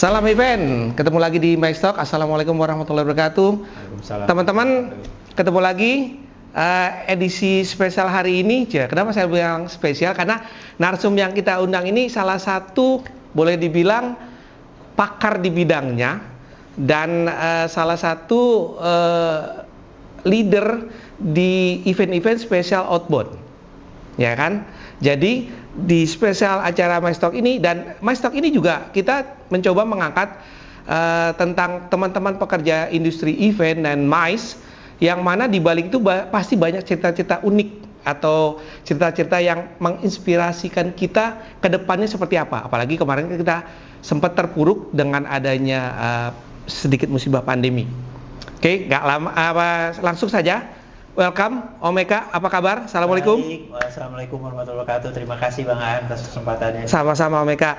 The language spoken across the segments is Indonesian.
Salam event, ketemu lagi di MyStock. Assalamualaikum warahmatullahi wabarakatuh. Teman-teman, ketemu lagi edisi spesial hari ini. Kenapa saya bilang spesial? Karena narsum yang kita undang ini salah satu boleh dibilang pakar di bidangnya dan salah satu leader di event-event spesial outbound, ya kan? Jadi di spesial acara MyStock ini, dan MyStock ini juga kita mencoba mengangkat tentang teman-teman pekerja industri event dan MICE, yang mana di balik itu pasti banyak cerita-cerita unik atau cerita-cerita yang menginspirasikan kita ke depannya seperti apa. Apalagi kemarin kita sempat terpuruk dengan adanya sedikit musibah pandemi. Oke, nggak lama, langsung saja. Welcome, Om Eka, apa kabar? Assalamualaikum. Baik, Assalamualaikum warahmatullahi wabarakatuh. Terima kasih Bang Aan atas kesempatannya. Sama-sama Om Eka.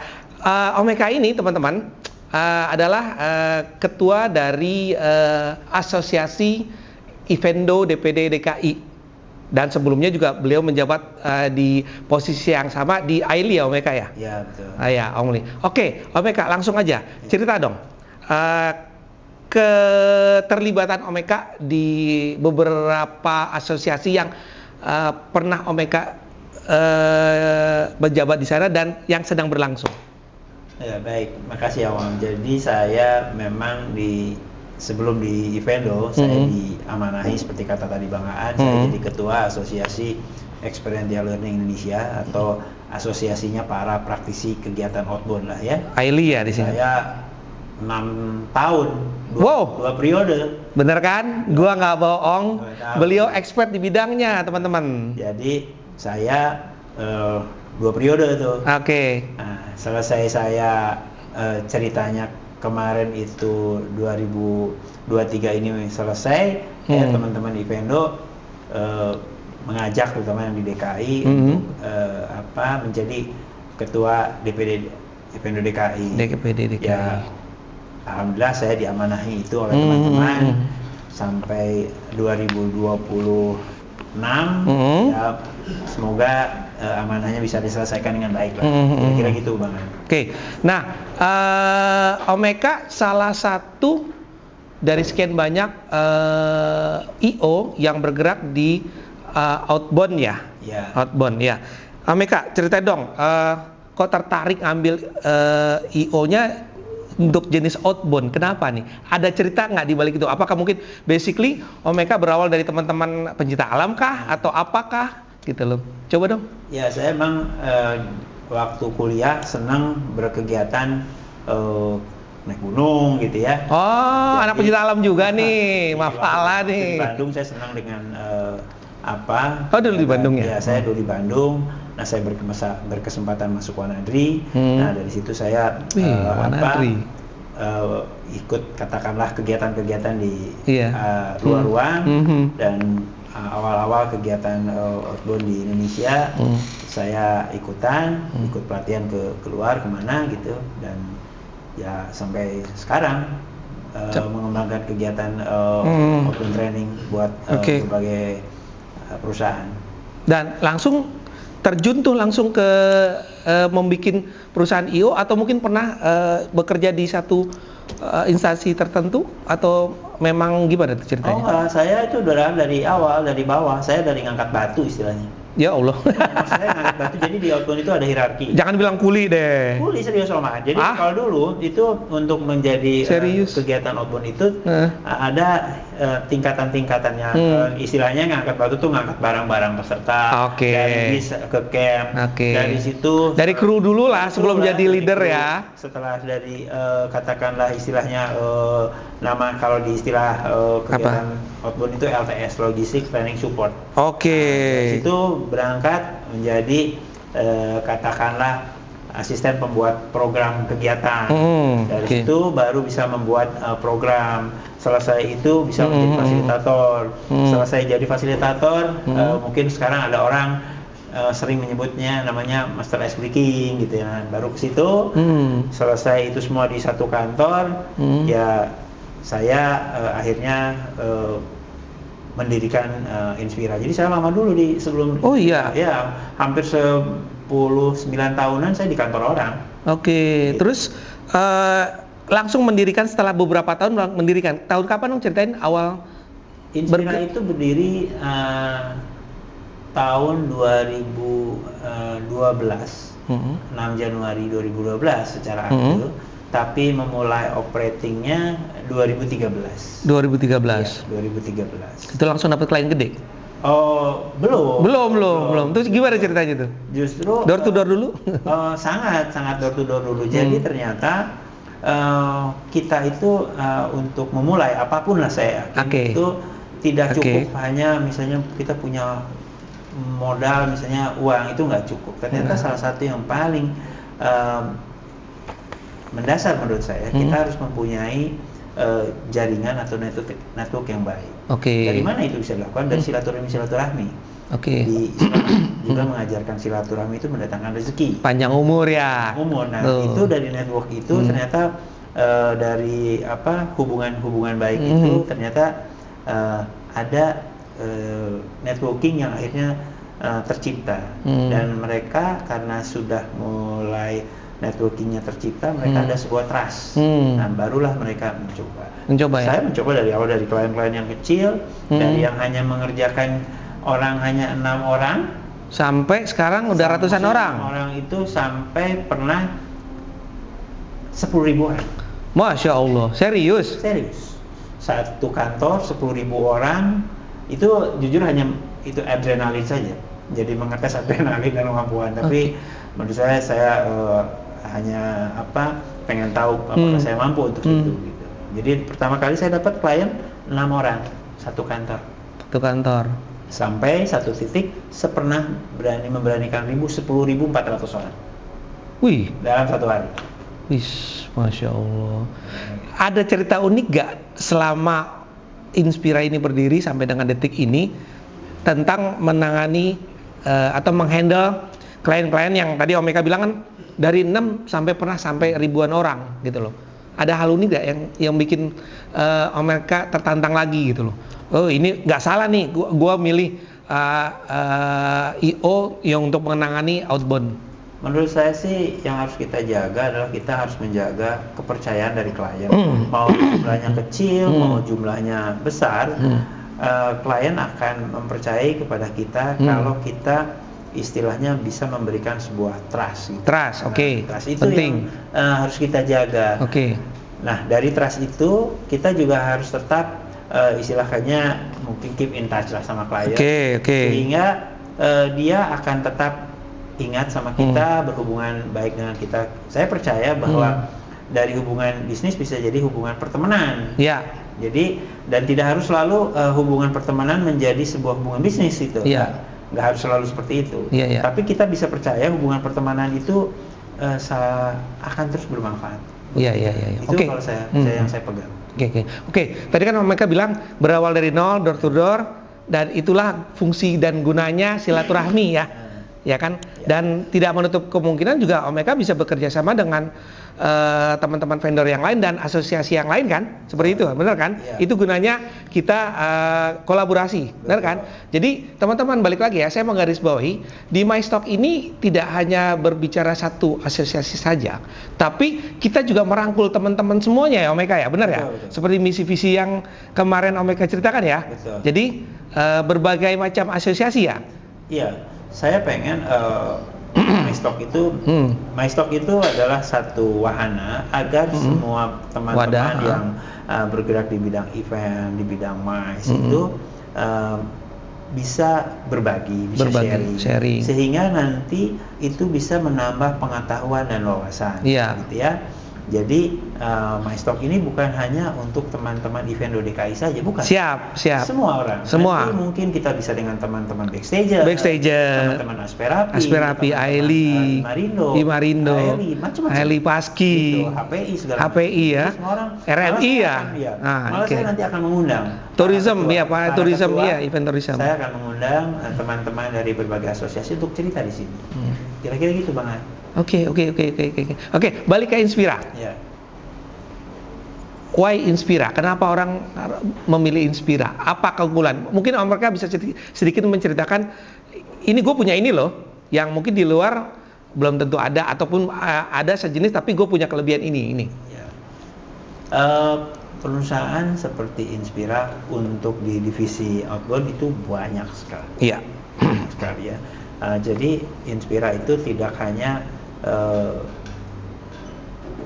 Om Eka ini teman-teman adalah ketua dari Asosiasi Evendo DPD DKI, dan sebelumnya juga beliau menjabat di posisi yang sama di AILI ya Om Eka ya? Ya betul. Ya Om Li. Oke, Om Eka langsung aja cerita dong. Keterlibatan Om Eka di beberapa asosiasi yang pernah Om Eka menjabat di sana dan yang sedang berlangsung. Ya baik, makasih Om. Jadi saya memang sebelum di Evendo, saya diamanahi seperti kata tadi Bang Aan, saya jadi ketua Asosiasi Experiential Learning Indonesia atau asosiasinya para praktisi kegiatan outbound lah ya. AILI ya di sini. Saya 6 tahun, dua periode. Bener kan? Gua nggak bohong. Beliau expert di bidangnya, teman-teman. Jadi saya 2 periode tuh. Oke. Nah, selesai saya ceritanya kemarin itu 2023 ini selesai, ya teman-teman Evendo mengajak terutama yang di DKI untuk menjadi ketua DPD Evendo DKI. DPD DKI. Ya, alhamdulillah saya diamanahi itu oleh teman-teman sampai 2026. Ya, semoga amanahnya bisa diselesaikan dengan baik lah. Kira-kira gitu Bang. Oke. Nah, Om Eka salah satu dari sekian banyak IO yang bergerak di outbound ya. Outbound ya. Om Eka cerita dong, kok tertarik ambil IO-nya untuk jenis outbound, kenapa nih? Ada cerita nggak di balik itu? Apakah mungkin basically Om Eka berawal dari teman-teman pencinta alam kah? Atau apakah? Gitu loh. Coba dong. Ya, saya emang waktu kuliah senang berkegiatan naik gunung gitu ya. Oh, jadi, anak pencinta alam juga nih, Mafala nih. Di Bandung saya senang dengan Oh, dulu di Bandung ya? Ya, saya dulu di Bandung. Nah, saya berkesempatan masuk Wanadri. Nah, dari situ saya ikut katakanlah kegiatan-kegiatan di luar ruang dan awal-awal kegiatan outbound di Indonesia. Saya ikut pelatihan ke luar kemana gitu, dan ya sampai sekarang mengembangkan kegiatan outbound training buat berbagai perusahaan. Dan langsung terjun tuh langsung ke membuat perusahaan IO, atau mungkin pernah bekerja di satu instansi tertentu, atau memang gimana tuh ceritanya? Oh enggak, saya itu dari awal, dari bawah. Saya dari ngangkat batu istilahnya. Ya Allah. Saya ngangkat batu, jadi di outbound itu ada hierarki. Jangan bilang kuli deh. Kuli serius Om. Jadi kalau dulu itu untuk menjadi kegiatan outbound itu ada tingkatan-tingkatannya. Istilahnya ngangkat batu tuh ngangkat barang-barang peserta. Dari bis ke camp. Dari situ. Dari kru dulu lah sebelum jadi leader ya. Setelah dari katakanlah istilahnya nama kalau di istilah kegiatan outbound itu LTS, Logistik Planning Support. Dari situ berangkat menjadi katakanlah asisten pembuat program kegiatan. Dari situ baru bisa membuat program. Selesai itu bisa menjadi fasilitator. Selesai jadi fasilitator, mungkin sekarang ada orang sering menyebutnya namanya master ice breaking gitu ya. Baru ke situ, selesai itu semua di satu kantor, ya saya akhirnya mendirikan Inspira. Jadi saya lama dulu sebelum. Oh iya. Ya, hampir 9 tahunan saya di kantor orang. Oke. Gitu. Terus langsung mendirikan setelah beberapa tahun mendirikan. Tahun kapan dong, ceritain awal? Inspira itu berdiri tahun 2012, 6 Januari 2012 secara aktif, tapi memulai operatingnya 2013. 2013. Ya, 2013. Itu langsung dapat klien gede? Oh, belum. Terus gimana ceritanya tuh? Justru door to door dulu? sangat door to door dulu. Jadi ternyata kita itu untuk memulai apapun lah saya itu tidak cukup hanya misalnya kita punya modal, misalnya uang, itu nggak cukup. Ternyata salah satu yang paling mendasar menurut saya, kita harus mempunyai jaringan atau network yang baik. Dari mana itu bisa dilakukan? Dari silaturahmi. Di Islam juga mengajarkan silaturahmi itu mendatangkan rezeki. Panjang umur ya. Nah, itu dari network itu ternyata dari hubungan baik itu ternyata ada networking yang akhirnya tercipta. Dan mereka karena sudah mulai networkingnya tercipta, mereka ada sebuah trust. Nah, barulah mereka mencoba ya? Saya mencoba dari awal, dari klien-klien yang kecil, dari yang hanya mengerjakan orang hanya 6 orang, sampai sekarang udah ratusan orang. Orang itu sampai pernah 10.000 orang. Masya Allah, serius? Satu kantor 10.000 orang, itu jujur hanya itu adrenalin saja. Jadi mengetes adrenalin dan kemampuan. Tapi menurut saya hanya pengen tahu apakah saya mampu untuk itu gitu. Jadi pertama kali saya dapat klien 6 orang satu kantor. Sampai satu titik pernah memberanikan 10.400 orang. Wih, dalam satu hari. Wih, Masya Allah. Ada cerita unik gak selama Inspira ini berdiri sampai dengan detik ini tentang menangani atau menghandle klien-klien yang tadi Om Eka bilang kan dari 6 sampai ribuan orang gitu loh. Ada hal unik gak yang bikin Om Eka tertantang lagi gitu loh? Oh, ini nggak salah nih, gua milih IO yang untuk menangani outbound. Menurut saya sih yang harus kita jaga adalah kita harus menjaga kepercayaan dari klien. Mau jumlahnya kecil, mau jumlahnya besar, klien akan mempercayai kepada kita kalau kita istilahnya bisa memberikan sebuah trust. Gitu. Trust, trust itu penting. Yang harus kita jaga. Nah, dari trust itu kita juga harus tetap istilahnya mungkin keep in touch lah sama klien, sehingga dia akan tetap ingat sama kita, berhubungan baik dengan kita. Saya percaya bahwa dari hubungan bisnis bisa jadi hubungan pertemanan. Jadi dan tidak harus selalu hubungan pertemanan menjadi sebuah hubungan bisnis itu. Nggak harus selalu seperti itu. Tapi kita bisa percaya hubungan pertemanan itu akan terus bermanfaat. Itu kalau saya yang saya pegang. Tadi kan mereka bilang berawal dari nol, door to door, dan itulah fungsi dan gunanya silaturahmi ya kan? Dan tidak menutup kemungkinan juga Om Eka bisa bekerja sama dengan teman-teman vendor yang lain dan asosiasi yang lain kan? Seperti itu, benar kan? Itu gunanya kita kolaborasi, benar kan? Jadi teman-teman balik lagi ya, saya mau garis bawahi di MyStock ini tidak hanya berbicara satu asosiasi saja, tapi kita juga merangkul teman-teman semuanya ya Om Eka ya, benar ya? Seperti misi visi yang kemarin Om Eka ceritakan ya. Jadi berbagai macam asosiasi ya. Saya pengen MyStock itu adalah satu wahana agar semua teman-teman yang bergerak di bidang event, di bidang MICE itu bisa berbagi, bisa sharing, sehingga nanti itu bisa menambah pengetahuan dan wawasan, gitu ya. Jadi MyStock ini bukan hanya untuk teman-teman event DKI saja, bukan. Siap. Semua orang. Semua. Nanti mungkin kita bisa dengan teman-teman backstage, teman-teman Asperapi, AELI, Imarindo, macam-macam. AELI Paski, gitu, HPI segala HPI ya. Semua orang. RMI ya. Malah saya nanti akan mengundang. Tourism ya Pak, tourism ya, event tourism. Saya akan mengundang teman-teman dari berbagai asosiasi untuk cerita di sini. Kira-kira gitu Bang. Oke, balik ke Inspira. Why Inspira? Kenapa orang memilih Inspira? Apa keunggulan? Mungkin Om Eka bisa sedikit menceritakan, ini gue punya ini loh, yang mungkin di luar belum tentu ada, ataupun ada sejenis tapi gue punya kelebihan ini. Perusahaan seperti Inspira untuk di divisi outbound itu banyak sekali. Iya. Sekali ya. Jadi Inspira itu tidak hanya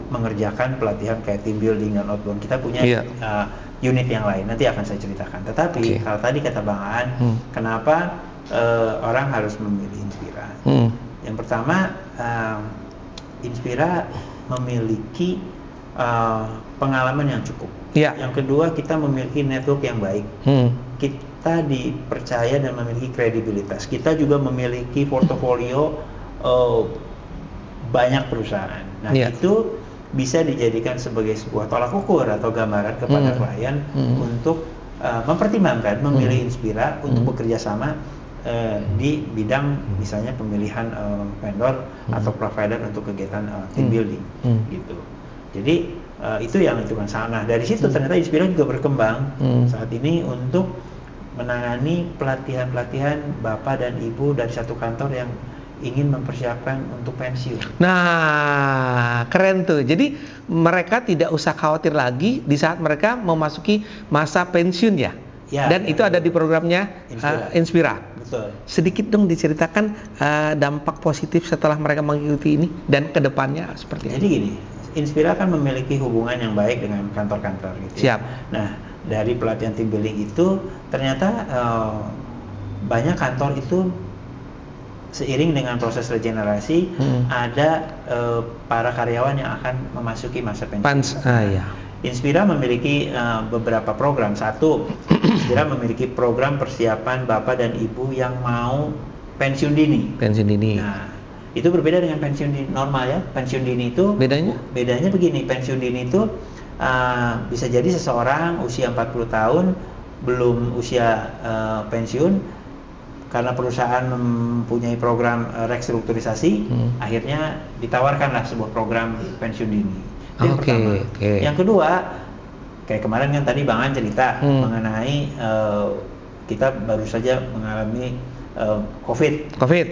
mengerjakan pelatihan kayak team building dan outbound. Kita punya unit yang lain. Nanti akan saya ceritakan. Tetapi kalau tadi kata Bang Aan, kenapa orang harus memilih Inspira? Yang pertama, Inspira memiliki pengalaman yang cukup. Yang kedua, kita memiliki network yang baik. Kita dipercaya dan memiliki kredibilitas. Kita juga memiliki portofolio banyak perusahaan. Nah, itu bisa dijadikan sebagai sebuah tolak ukur atau gambaran kepada klien untuk mempertimbangkan memilih Inspira untuk bekerja sama di bidang misalnya pemilihan vendor atau provider untuk kegiatan team building gitu. Jadi itu yang hitungan sana. Dari situ ternyata Inspira juga berkembang saat ini untuk menangani pelatihan-pelatihan bapak dan ibu dari satu kantor yang ingin mempersiapkan untuk pensiun. Nah, keren tuh. Jadi mereka tidak usah khawatir lagi di saat mereka memasuki masa pensiun ya. Dan itu ada di programnya Inspira. Betul. Sedikit dong diceritakan dampak positif setelah mereka mengikuti ini dan kedepannya seperti apa. Jadi gini, Inspira kan memiliki hubungan yang baik dengan kantor-kantor gitu. Siap. Nah, dari pelatihan team building itu ternyata banyak kantor itu seiring dengan proses regenerasi ada para karyawan yang akan memasuki masa pensiun. Inspira memiliki beberapa program. Satu, Inspira memiliki program persiapan bapak dan ibu yang mau pensiun dini. Pensiun dini. Nah, itu berbeda dengan pensiun dini normal ya. Pensiun dini itu bedanya begini. Pensiun dini itu bisa jadi seseorang usia 40 tahun belum usia pensiun karena perusahaan mempunyai program restrukturisasi, akhirnya ditawarkanlah sebuah program pensiun dini. Itu yang pertama. Yang kedua, kayak kemarin kan tadi Bang An cerita mengenai kita baru saja mengalami COVID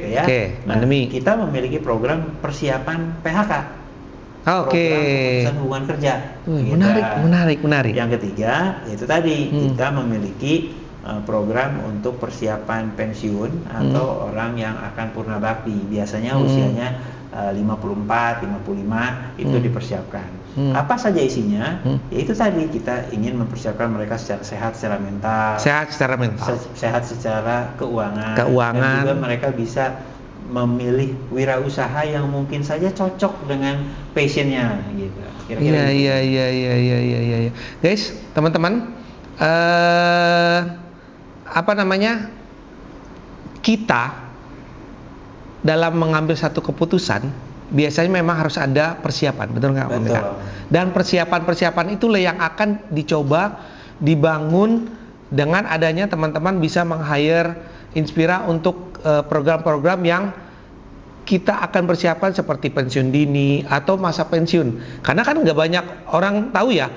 ya. Pandemi. Kita memiliki program persiapan PHK. Program hubungan kerja. Menarik. Yang ketiga, yaitu tadi kita memiliki program untuk persiapan pensiun atau orang yang akan purna bakti. Biasanya usianya 54, 55 itu dipersiapkan. Apa saja isinya? Yaitu tadi kita ingin mempersiapkan mereka secara sehat secara mental, sehat secara keuangan, dan juga mereka bisa memilih wirausaha yang mungkin saja cocok dengan passionnya gitu. Iya. Guys, teman-teman, kita dalam mengambil satu keputusan biasanya memang harus ada persiapan, betul nggak Om Eka? Dan persiapan itulah yang akan dicoba dibangun dengan adanya teman-teman bisa meng-hire Inspira untuk program-program yang kita akan persiapkan seperti pensiun dini atau masa pensiun. Karena kan nggak banyak orang tahu ya,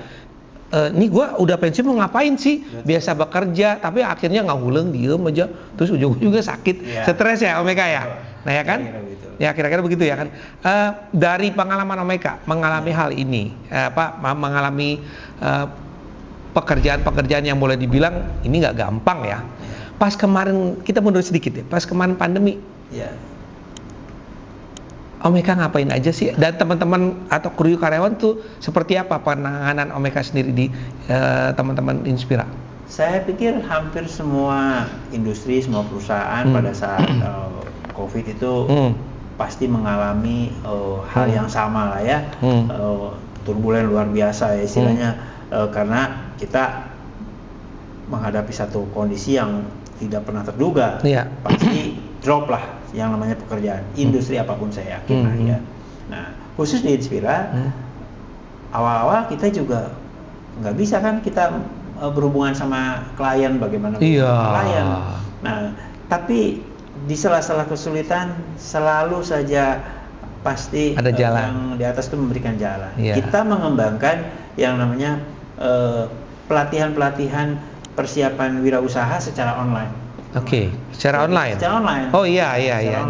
ini gue udah pensiun mau ngapain sih? Biasa bekerja, tapi akhirnya ngahuleng, diem aja, terus ujung-ujungnya sakit, stres ya Om Eka ya. Nah ya kan? Ya kira-kira begitu ya kan. Dari pengalaman Om Eka mengalami hal ini, mengalami pekerjaan-pekerjaan yang boleh dibilang ini nggak gampang ya. Pas kemarin kita mundur sedikit ya, pas kemarin pandemi, Om Eka ngapain aja sih? Dan teman-teman atau kru karyawan tuh seperti apa penanganan Om Eka sendiri di teman-teman Inspira? Saya pikir hampir semua industri, semua perusahaan pada saat COVID itu pasti mengalami hal yang sama lah ya, turbulen luar biasa ya istilahnya, karena kita menghadapi satu kondisi yang tidak pernah terduga, pasti drop lah yang namanya pekerjaan, industri apapun saya yakin lah ya. Nah khusus di Inspira, awal-awal kita juga nggak bisa kan kita berhubungan sama klien bagaimana klien. Nah tapi di sela-sela kesulitan selalu saja pasti ada jalan yang di atas itu memberikan jalan. Kita mengembangkan yang namanya pelatihan-pelatihan persiapan wirausaha secara online. Secara online. Secara online. Oh iya,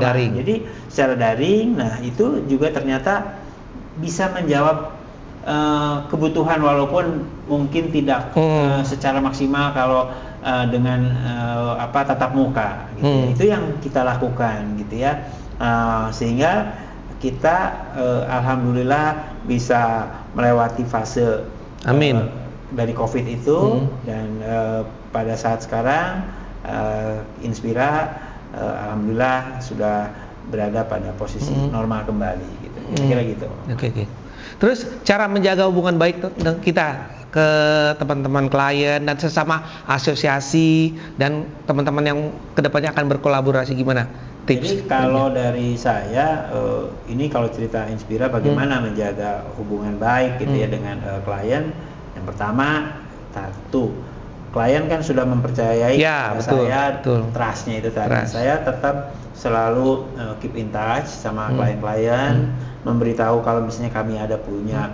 daring. Jadi secara daring, nah itu juga ternyata bisa menjawab kebutuhan walaupun mungkin tidak secara maksimal kalau dengan tatap muka gitu ya. Itu yang kita lakukan gitu ya, sehingga kita alhamdulillah bisa melewati fase dari COVID itu dan pada saat sekarang Inspira alhamdulillah sudah berada pada posisi normal kembali gitu. Kira-kira gitu. Oke. Terus cara menjaga hubungan baik kita ke teman-teman klien dan sesama asosiasi dan teman-teman yang kedepannya akan berkolaborasi gimana? Tips. Jadi kalau dari saya ini kalau cerita Inspira bagaimana menjaga hubungan baik gitu ya dengan klien. Yang pertama, satu, klien kan sudah mempercayai saya, trust-nya itu tadi. Saya tetap selalu keep in touch sama klien-klien, memberitahu kalau misalnya kami ada punya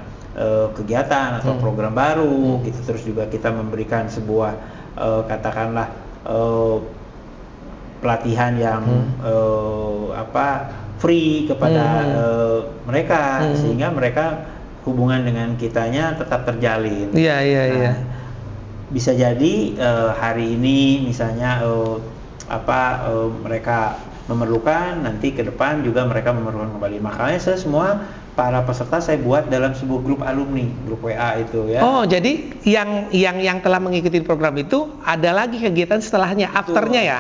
kegiatan atau program baru gitu. Terus juga kita memberikan sebuah katakanlah pelatihan yang free kepada mereka sehingga mereka hubungan dengan kitanya tetap terjalin. Iya. Bisa jadi hari ini misalnya mereka memerlukan, nanti ke depan juga mereka memerlukan kembali. Makanya saya semua para peserta saya buat dalam sebuah grup alumni, grup WA itu ya. Oh, jadi yang telah mengikuti program itu ada lagi kegiatan setelahnya, afternya ya?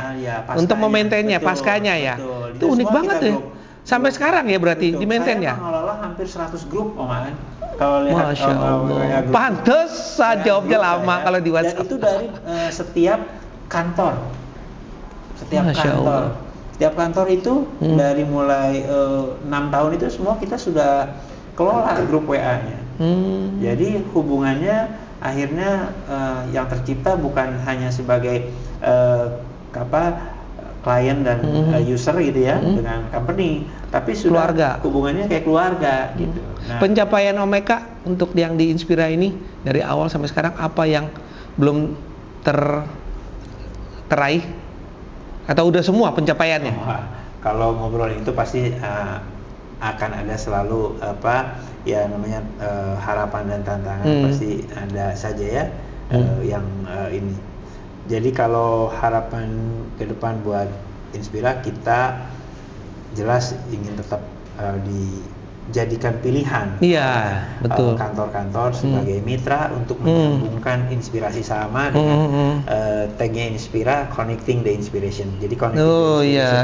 Untuk memaintainnya, paskanya ya. Itu unik banget ya. Sampai sekarang ya berarti di maintain ya? Saya mengelola hampir 100 grup, Oman. Kalau lihat Masya Allah. Pantes jawabnya lama kalau di WhatsApp. Dan itu dari setiap kantor. Setiap kantor itu dari mulai 6 tahun itu semua kita sudah kelola grup WA-nya. Jadi hubungannya akhirnya yang tercipta bukan hanya sebagai klien dan user gitu ya dengan company, tapi sudah keluarga. Hubungannya kayak keluarga gitu. Nah, pencapaian Omeka untuk yang di Inspira ini dari awal sampai sekarang apa yang belum teraih? Atau udah semua pencapaiannya? Kalau ngobrol itu pasti akan ada selalu namanya harapan dan tantangan pasti ada saja ya yang ini. Jadi kalau harapan ke depan buat Inspira, kita jelas ingin tetap dijadikan pilihan kantor-kantor sebagai mitra untuk menyambungkan inspirasi sama dengan tagnya Inspira, Connecting the Inspiration. Jadi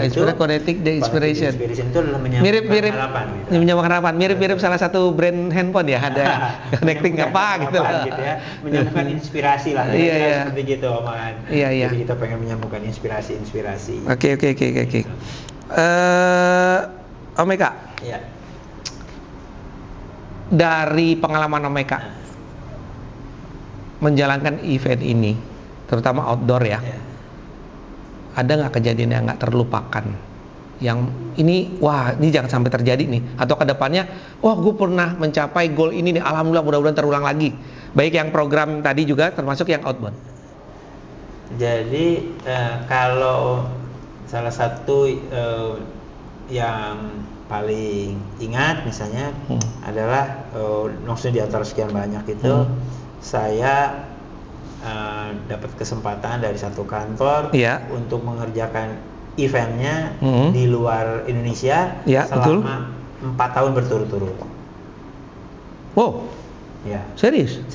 Inspira Connecting the Inspiration. Inspiration itu adalah menyambungkan harapan. Gitu. Menyambungkan harapan, mirip-mirip salah satu brand handphone ya, ada connecting gitu ya. Menyambungkan inspirasi lah. Seperti gitu, Oman. Jadi kita pengen menyambungkan inspirasi. Oke. Omeka. Iya. Dari pengalaman Omeka menjalankan event ini, terutama outdoor ya, ada nggak kejadian yang nggak terlupakan? Yang ini jangan sampai terjadi nih, atau kedepannya, gue pernah mencapai goal ini nih, alhamdulillah mudah-mudahan terulang lagi. Baik yang program tadi juga termasuk yang outbound. Jadi kalau salah satu yang paling ingat misalnya adalah maksudnya di antara sekian banyak itu saya dapat kesempatan dari satu kantor untuk mengerjakan eventnya di luar Indonesia selama 4 tahun berturut-turut. Wow. Ya. Serius?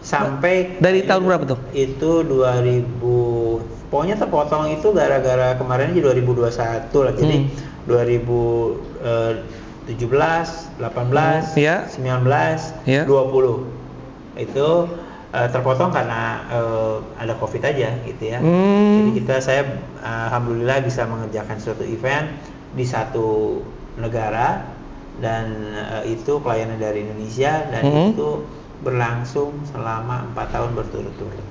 Sampai dari tahun berapa tuh? Itu 2000. Pokoknya terpotong itu gara-gara kemarin aja 2021 lah. Jadi 2017, 18, 19, 20 itu terpotong karena ada COVID aja gitu ya. Jadi saya alhamdulillah bisa mengerjakan suatu event di satu negara dan itu kliennya dari Indonesia dan itu berlangsung selama 4 tahun berturut-turut.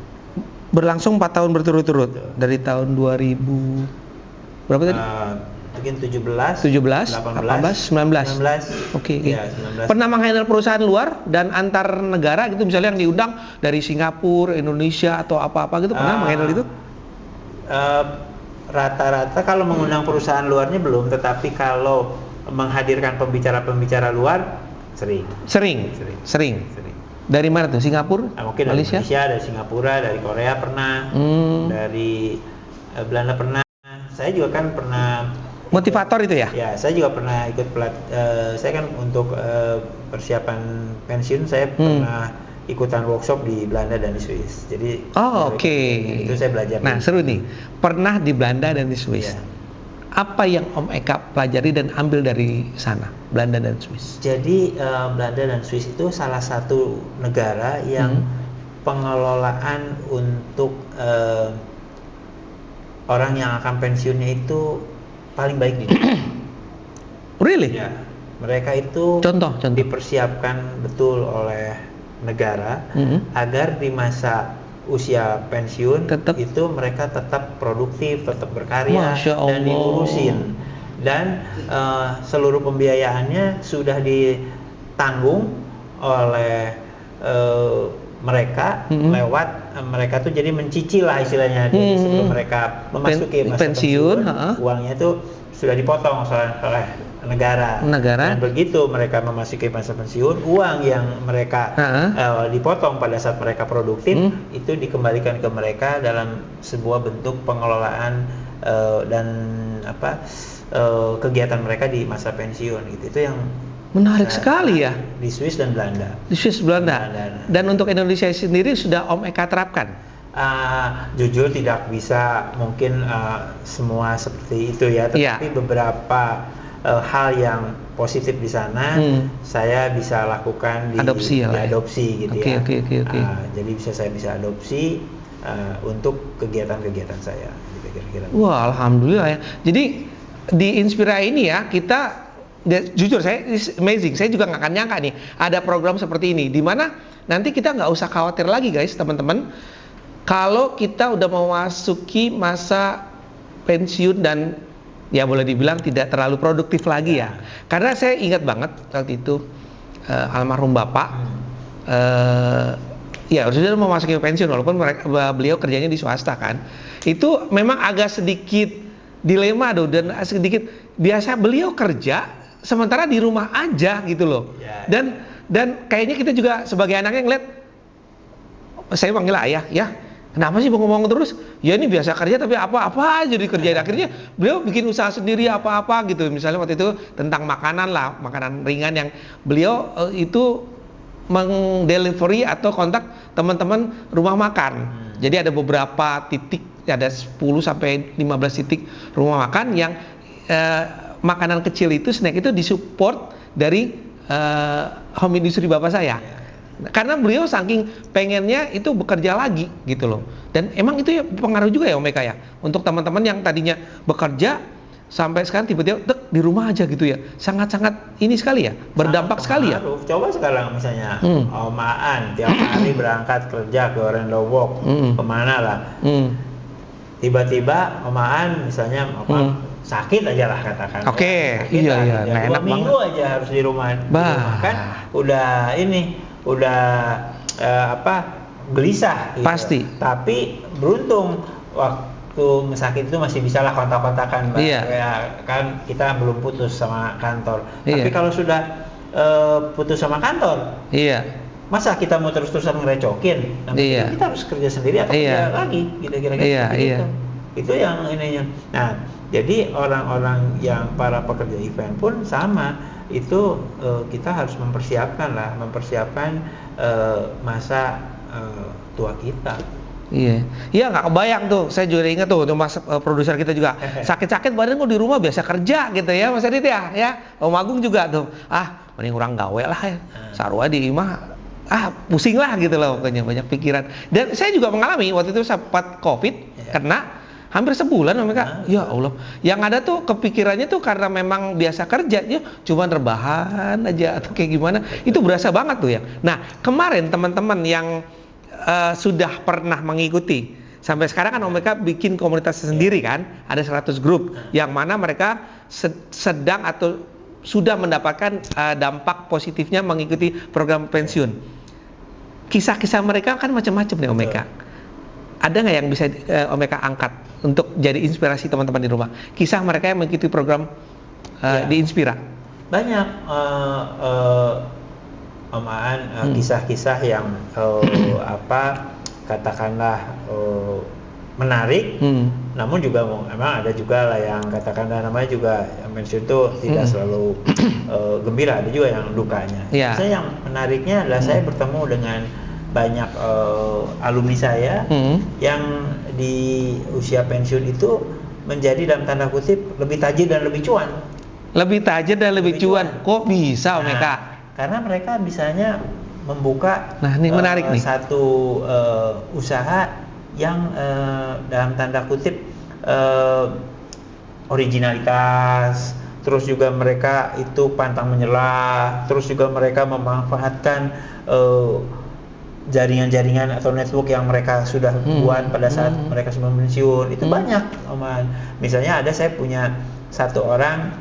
Berlangsung 4 tahun berturut-turut dari tahun 2000 berapa tadi? Mungkin 17, 18, 19. Oke. Ya, 19. Pernah menghandle perusahaan luar dan antar negara gitu, misalnya yang diundang dari Singapura, Indonesia atau apa-apa gitu, pernah menghandle itu? Rata-rata kalau mengundang perusahaan luarnya belum, tetapi kalau menghadirkan pembicara-pembicara luar Sering. Dari mana tuh? Singapura? Mungkin dari Malaysia, dari Singapura, dari Korea pernah, dari Belanda pernah. Saya juga kan pernah motivator itu ya? Ya, saya juga pernah ikut saya kan untuk persiapan pensiun saya pernah ikutan workshop di Belanda dan di Swiss. Jadi itu saya belajar. Nah, seru nih. Pernah di Belanda dan di Swiss. Ya. Apa yang Om Eka pelajari dan ambil dari sana, Belanda dan Swiss? Jadi Belanda dan Swiss itu salah satu negara yang pengelolaan untuk orang yang akan pensiunnya itu paling baik di dunia. Really? Ya, mereka itu contoh. dipersiapkan betul oleh negara agar di masa usia pensiun itu mereka tetap produktif, tetap berkarya dan diurusin. Dan seluruh pembiayaannya sudah ditanggung oleh mereka lewat mereka tuh jadi mencicil lah istilahnya. Jadi sebelum mereka memasuki masa pensiun, uangnya itu sudah dipotong oleh negara. Dan begitu mereka memasuki masa pensiun, uang yang mereka dipotong pada saat mereka produktif itu dikembalikan ke mereka dalam sebuah bentuk pengelolaan dan kegiatan mereka di masa pensiun gitu. Itu yang menarik sekali ya. Di Swiss dan Belanda. Di Swiss Belanda. Dan untuk Indonesia sendiri sudah Om Eka terapkan? Jujur tidak bisa mungkin semua seperti itu ya, tetapi beberapa hal yang positif di sana saya bisa lakukan di adopsi gitu ya. Jadi saya bisa adopsi untuk kegiatan-kegiatan saya. Kira-kira. Wah, alhamdulillah ya. Jadi di Inspira ini ya kita jujur saya amazing, saya juga nggak akan nyangka nih ada program seperti ini di mana nanti kita nggak usah khawatir lagi guys teman-teman kalau kita udah memasuki masa pensiun dan ya boleh dibilang tidak terlalu produktif lagi ya karena saya ingat banget waktu itu almarhum bapak ya sudah memasuki pensiun walaupun beliau kerjanya di swasta kan itu memang agak sedikit dilema dan sedikit biasa beliau kerja sementara di rumah aja gitu loh. Dan kayaknya kita juga sebagai anaknya ngeliat saya panggil ayah, ya kenapa sih ngomong terus? Ya ini biasa kerja tapi apa-apa aja dikerjain. Akhirnya beliau bikin usaha sendiri apa-apa gitu. Misalnya waktu itu tentang makanan lah, makanan ringan yang beliau itu meng-delivery atau kontak teman-teman rumah makan. Jadi ada beberapa titik, ada 10 sampai 15 titik rumah makan yang makanan kecil itu, snack itu disupport dari home industry bapak saya. Karena beliau saking pengennya itu bekerja lagi gitu loh. Dan emang itu ya pengaruh juga ya Om Eka ya. Untuk teman-teman yang tadinya bekerja sampai sekarang tiba-tiba di rumah aja gitu ya. Sangat-sangat ini sekali ya, berdampak sekali ya. Coba sekarang misalnya Om Aan tiap hari berangkat kerja ke Orlando Walk, kemana lah. Tiba-tiba Om Aan misalnya sakit aja lah katakan. Iya, nggak enak banget. 2 minggu aja harus di rumah. Kan udah gelisah. Gitu. Pasti. Tapi beruntung waktu sakit itu masih bisa lah kontak-kontakan. Ya, kan kita belum putus sama kantor. Tapi kalau sudah putus sama kantor, masa kita mau terus-terusan ngerecokin? Kita harus kerja sendiri atau kerja lagi, kira-kira gitu. Itu yang ininya. Nah, jadi orang-orang yang para pekerja event pun sama, itu kita harus mempersiapkan masa tua kita. Iya nggak kebayang tuh. Saya juga ingat tuh mas produser kita juga sakit-sakit badan kok di rumah biasa kerja gitu ya Mas Adit ya. Om Agung juga tuh. Mending kurang gawe lah ya. Sarua di imah pusing lah gitu loh pokoknya banyak pikiran. Dan saya juga mengalami waktu itu sempat COVID kena hampir sebulan mereka. Ya Allah. Yang ada tuh kepikirannya tuh karena memang biasa kerja ya cuma rebahan aja atau kayak gimana. Itu berasa banget tuh ya. Nah, kemarin teman-teman yang sudah pernah mengikuti sampai sekarang kan mereka bikin komunitas sendiri kan, ada 100 grup yang mana mereka sedang atau sudah mendapatkan dampak positifnya mengikuti program pensiun. Kisah-kisah mereka kan macam-macam nih Om Eka. Ada nggak yang bisa Om Eka angkat untuk jadi inspirasi teman-teman di rumah? Kisah mereka yang mengikuti program di Inspira. Banyak. Om Aan, kisah-kisah yang katakanlah menarik, namun juga memang ada juga lah yang katakanlah namanya juga pensiun itu tidak selalu gembira, ada juga yang dukanya. Saya yang menariknya adalah saya bertemu dengan banyak alumni saya yang di usia pensiun itu menjadi dalam tanda kutip lebih tajir dan lebih cuan. Lebih tajir dan lebih cuan. Kok bisa, Meka? Karena mereka bisanya membuka ini menarik nih. Satu usaha yang dalam tanda kutip originalitas, terus juga mereka itu pantang menyerah, terus juga mereka memanfaatkan jaringan-jaringan atau network yang mereka sudah buat pada saat mereka sebelum pensiun. Itu banyak, Oman. Misalnya saya punya satu orang,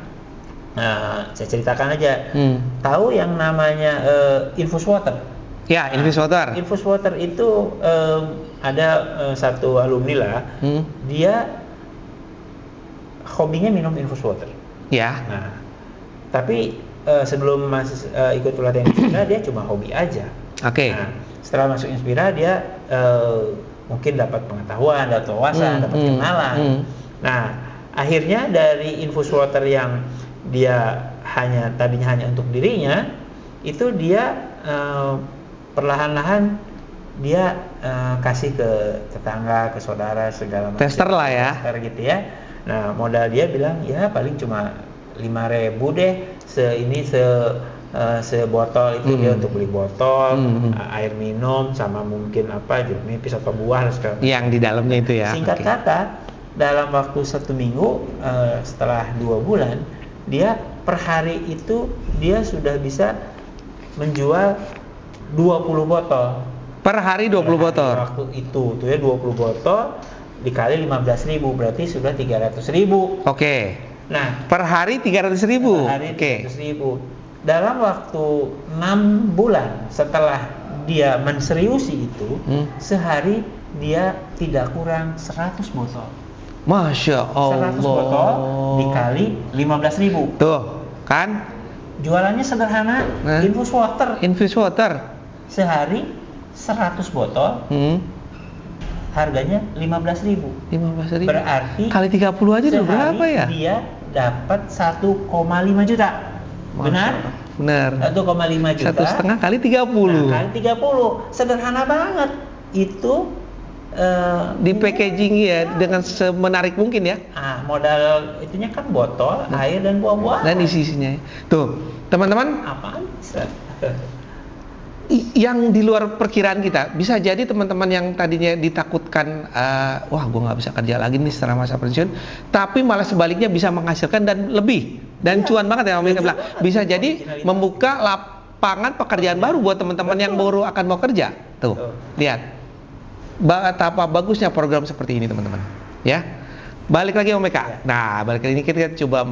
saya ceritakan aja, tahu yang namanya Infus Water? Ya, Infus Water. Infus Water itu ada satu alumni lah, dia hobinya minum Infus Water. Ya. Nah, tapi sebelum ikut pelatihan Inspira, dia cuma hobi aja. Oke. Nah, setelah masuk Inspira, dia mungkin dapat pengetahuan, dapat wawasan, dapat kenalan. Nah, akhirnya dari Infus Water yang dia tadinya hanya untuk dirinya, itu dia perlahan-lahan dia kasih ke tetangga, ke saudara, segala macam. Tester lah ya. Tester gitu ya. Nah, modal dia bilang ya paling cuma 5.000 deh sebotol itu dia untuk beli botol, air minum sama mungkin jeruk nipis atau buah yang di dalamnya itu ya. Singkat kata, dalam waktu 1 minggu setelah 2 bulan, dia per hari itu dia sudah bisa menjual 20 botol. Per hari 20 botol. Waktu itu tuh ya 20 botol dikali 15.000 berarti sudah 300.000. Oke. Nah, per hari 300.000. Per hari 300.000. Dalam waktu 6 bulan setelah dia menseriusi itu, sehari dia tidak kurang 100 botol. Masya Allah. 100 botol dikali 15.000. Tuh, kan? Jualannya sederhana, Infus Water. Infus Water. Sehari 100 botol. Harganya 15.000. 15.000. Berarti kali 30 aja udah berapa ya? Dia dapat 1,5 juta. Benar? Benar. 1,5 juta. 1,5 kali 30. Nah, kali 30. Sederhana banget. Itu di packaging ya dengan semenarik mungkin ya. Modal itunya kan botol, air dan buah-buahan. Dan isinya. Tuh, teman-teman. Apaan? Yang di luar perkiraan kita, bisa jadi teman-teman yang tadinya ditakutkan, wah gue nggak bisa kerja lagi nih setelah masa pensiun, tapi malah sebaliknya bisa menghasilkan dan lebih, dan cuan banget ya Om Eka bilang. Bisa jadi membuka lapangan pekerjaan baru buat teman-teman yang baru akan mau kerja. Tuh, lihat betapa bagusnya program seperti ini teman-teman. Ya, balik lagi Om Eka. Nah, balik lagi ini kita coba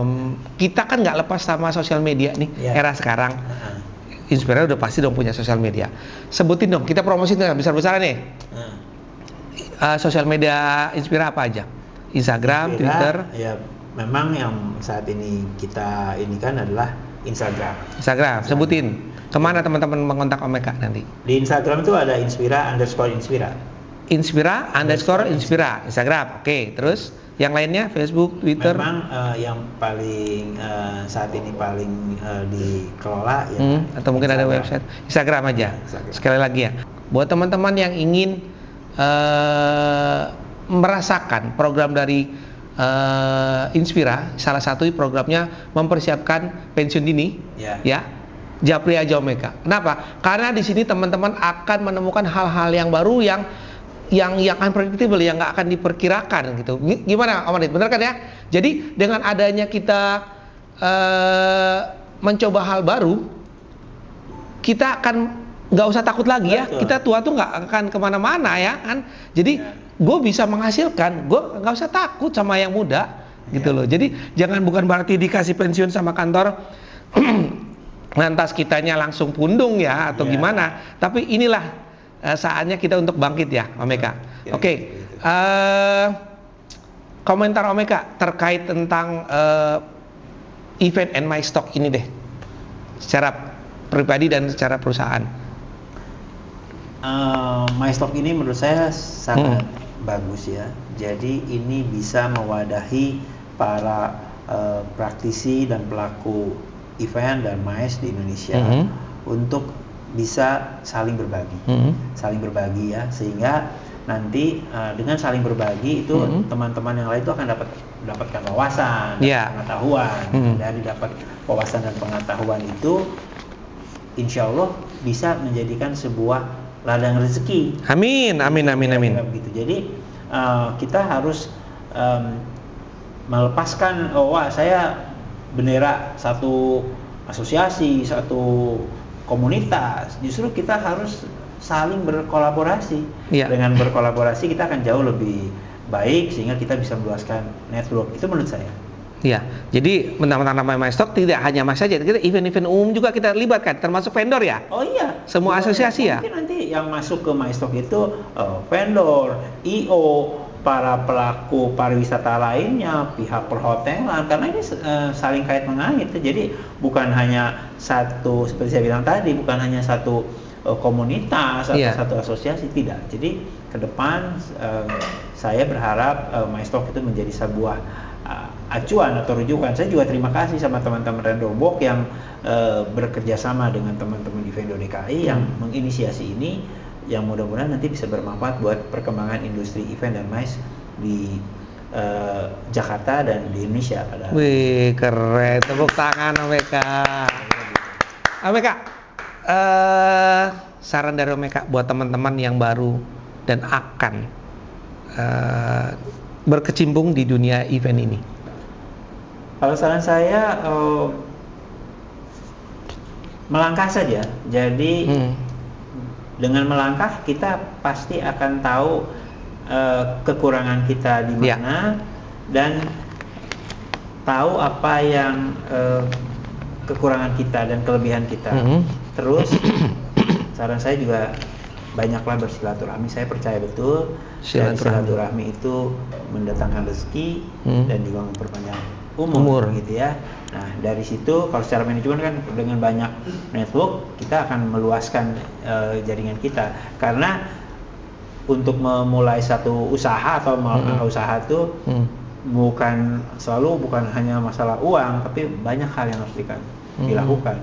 kita kan nggak lepas sama sosial media nih era sekarang. Inspira udah pasti dong punya sosial media. Sebutin dong, kita promosiin besar-besaran nih. Sosial media Inspira apa aja? Instagram, Twitter. Ya, memang yang saat ini kita ini kan adalah Instagram. Instagram, sebutin. Kemana teman-teman mengontak Om Eka nanti? Di Instagram itu ada Inspira_Inspira. Inspira_Inspira. Instagram. Oke, terus yang lainnya Facebook, Twitter. Memang yang paling saat ini paling dikelola ya. Atau mungkin Instagram. Ada website Instagram aja. Instagram. Sekali lagi ya, buat teman-teman yang ingin merasakan program dari Inspira, salah satu programnya mempersiapkan pensiun dini, ya. Japri aja Om Eka. Kenapa? Karena di sini teman-teman akan menemukan hal-hal yang baru yang unpredictable, yang nggak akan diperkirakan gitu. Gimana Om Adit? Bener kan ya? Jadi dengan adanya kita mencoba hal baru, kita akan nggak usah takut lagi ya. Kita tua tuh nggak akan kemana-mana ya kan. Jadi gue bisa menghasilkan, gue nggak usah takut sama yang muda gitu loh. Jadi bukan berarti dikasih pensiun sama kantor lantas kitanya langsung pundung ya atau gimana. Tapi inilah saatnya kita untuk bangkit ya Om Eka. Oke. Komentar Om Eka terkait tentang event and my stock ini deh. Secara pribadi dan secara perusahaan? MyStock ini menurut saya sangat bagus ya. Jadi ini bisa mewadahi para praktisi dan pelaku event dan MICE di Indonesia untuk bisa saling berbagi ya, sehingga nanti dengan saling berbagi itu teman-teman yang lain itu akan dapatkan wawasan, pengetahuan. Dari dapat wawasan dan pengetahuan itu, insya Allah bisa menjadikan sebuah ladang rezeki. Amin. Gitu. Jadi kita harus melepaskan, wah saya bendera satu asosiasi, satu komunitas. Justru kita harus saling berkolaborasi. Dengan berkolaborasi kita akan jauh lebih baik, sehingga kita bisa meluaskan network. Itu menurut saya. Iya, jadi mentang-mentang namanya MyStock tidak hanya Mas saja, kita event-event umum juga kita libatkan, termasuk vendor ya? Oh iya. Semua asosiasi ya? Mungkin nanti yang masuk ke MyStock itu vendor, IO, para pelaku pariwisata lainnya, pihak perhotelan, karena ini saling kait mengait. Jadi bukan hanya satu, seperti saya bilang tadi, bukan hanya satu komunitas atau satu asosiasi, tidak. Jadi ke depan saya berharap MyStock itu menjadi sebuah acuan atau rujukan. Saya juga terima kasih sama teman-teman Rendobok yang bekerja sama dengan teman-teman di Vendo DKI yang menginisiasi ini, yang mudah-mudahan nanti bisa bermanfaat buat perkembangan industri event dan MICE di Jakarta dan di Indonesia. Wih, keren, tepuk tangan Omeka. Omeka, saran dari Omeka buat teman-teman yang baru dan akan berkecimpung di dunia event ini. Kalau saran saya melangkah saja. Jadi dengan melangkah kita pasti akan tahu kekurangan kita di mana dan tahu apa yang kekurangan kita dan kelebihan kita. Terus saran saya juga banyaklah bersilaturahmi. Saya percaya betul silaturahmi itu mendatangkan rezeki dan juga memperpanjang umur gitu ya. Nah, dari situ kalau secara manajemen kan dengan banyak network kita akan meluaskan jaringan kita. Karena untuk memulai satu usaha atau usaha itu bukan hanya masalah uang, tapi banyak hal yang harus dilakukan.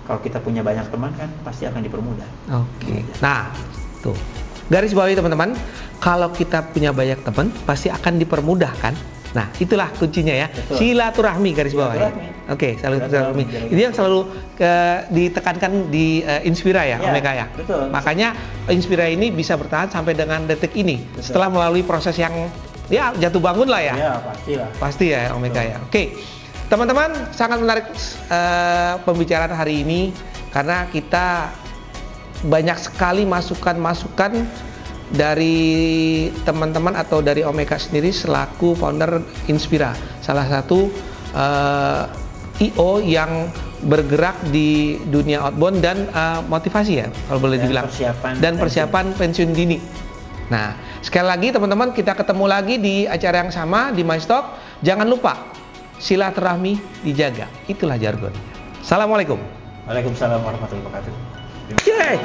Kalau kita punya banyak teman kan pasti akan dipermudah. Oke. Nah, tuh. Garis bawahi teman-teman, kalau kita punya banyak teman pasti akan dipermudah kan? Nah, itulah kuncinya ya. Betul. Silaturahmi garis bawah ya. Oke, silaturahmi. Itu yang selalu ditekankan di Inspira ya, Omeka ya. Betul. Makanya Inspira ini bisa bertahan sampai dengan detik ini. Betul. Setelah melalui proses yang ya jatuh bangun lah ya. Iya, pastilah. Pasti ya Omeka ya. Oke. Teman-teman, sangat menarik pembicaraan hari ini karena kita banyak sekali masukan-masukan dari teman-teman atau dari Omeka sendiri selaku founder Inspira, salah satu IO yang bergerak di dunia outbound dan motivasi ya kalau boleh dibilang, dan persiapan pensiun dini. Nah, sekali lagi teman-teman, kita ketemu lagi di acara yang sama di MyStock. Jangan lupa silaturahmi dijaga, itulah jargonnya. Assalamualaikum. Waalaikumsalam warahmatullahi wabarakatuh. Yeay.